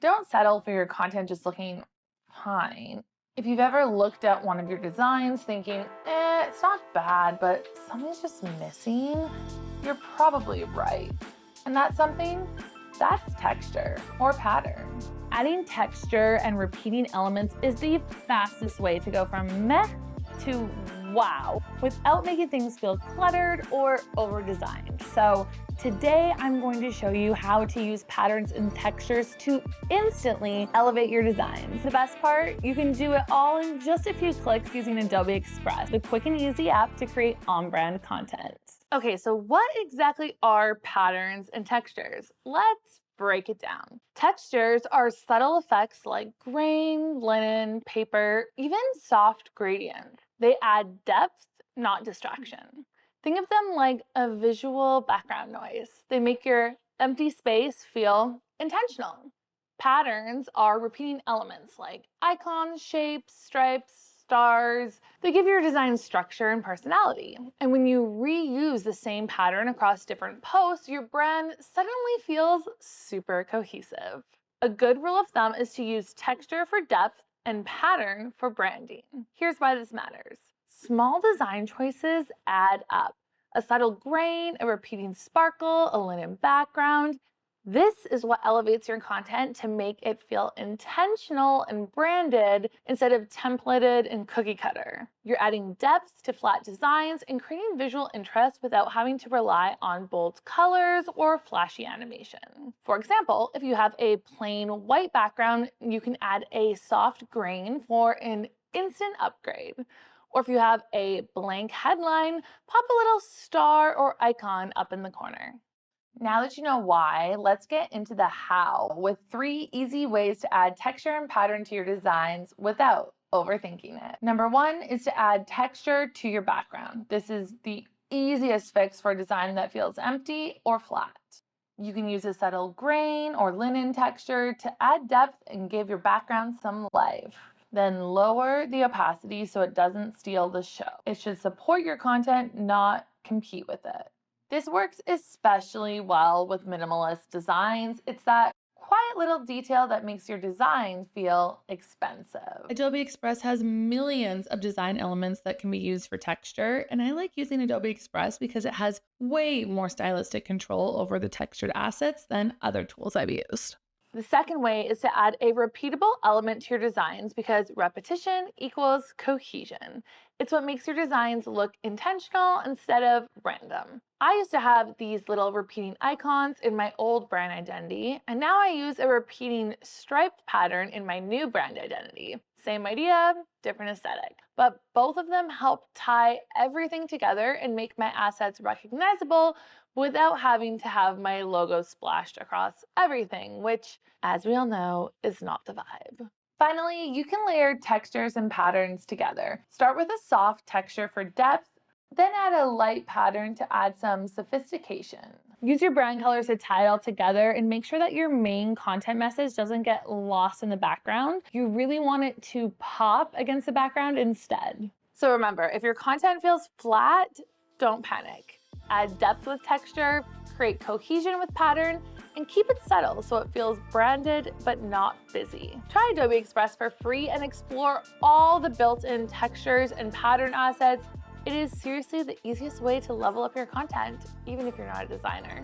Don't settle for your content just looking fine. If you've ever looked at one of your designs thinking, it's not bad, but something's just missing, you're probably right. And that's something, that's texture or pattern. Adding texture and repeating elements is the fastest way to go from meh to wow without making things feel cluttered or over-designed. So today I'm going to show you how to use patterns and textures to instantly elevate your designs. The best part, you can do it all in just a few clicks using Adobe Express, the quick and easy app to create on-brand content. Okay, so what exactly are patterns and textures? Let's break it down. Textures are subtle effects like grain, linen, paper, even soft gradients. They add depth, not distraction. Think of them like a visual background noise. They make your empty space feel intentional. Patterns are repeating elements like icons, shapes, stripes, stars. They give your design structure and personality. And when you reuse the same pattern across different posts, your brand suddenly feels super cohesive. A good rule of thumb is to use texture for depth and pattern for branding. Here's why this matters. Small design choices add up. A subtle grain, a repeating sparkle, a linen background. This is what elevates your content to make it feel intentional and branded instead of templated and cookie cutter. You're adding depth to flat designs and creating visual interest without having to rely on bold colors or flashy animation. For example, if you have a plain white background, you can add a soft grain for an instant upgrade. Or if you have a blank headline, pop a little star or icon up in the corner. Now that you know why, let's get into the how with 3 easy ways to add texture and pattern to your designs without overthinking it. Number 1 is to add texture to your background. This is the easiest fix for a design that feels empty or flat. You can use a subtle grain or linen texture to add depth and give your background some life. Then lower the opacity so it doesn't steal the show. It should support your content, not compete with it. This works especially well with minimalist designs. It's that quiet little detail that makes your design feel expensive. Adobe Express has millions of design elements that can be used for texture, and I like using Adobe Express because it has way more stylistic control over the textured assets than other tools I've used. The second way is to add a repeatable element to your designs because repetition equals cohesion. It's what makes your designs look intentional instead of random. I used to have these little repeating icons in my old brand identity, and now I use a repeating striped pattern in my new brand identity. Same idea, different aesthetic. But both of them help tie everything together and make my assets recognizable without having to have my logo splashed across everything, which, as we all know, is not the vibe. Finally, you can layer textures and patterns together. Start with a soft texture for depth, then add a light pattern to add some sophistication. Use your brand colors to tie it all together and make sure that your main content message doesn't get lost in the background. You really want it to pop against the background instead. So remember, if your content feels flat, don't panic. Add depth with texture, create cohesion with pattern, and keep it subtle so it feels branded but not busy. Try Adobe Express for free and explore all the built-in textures and pattern assets. It is seriously the easiest way to level up your content, even if you're not a designer.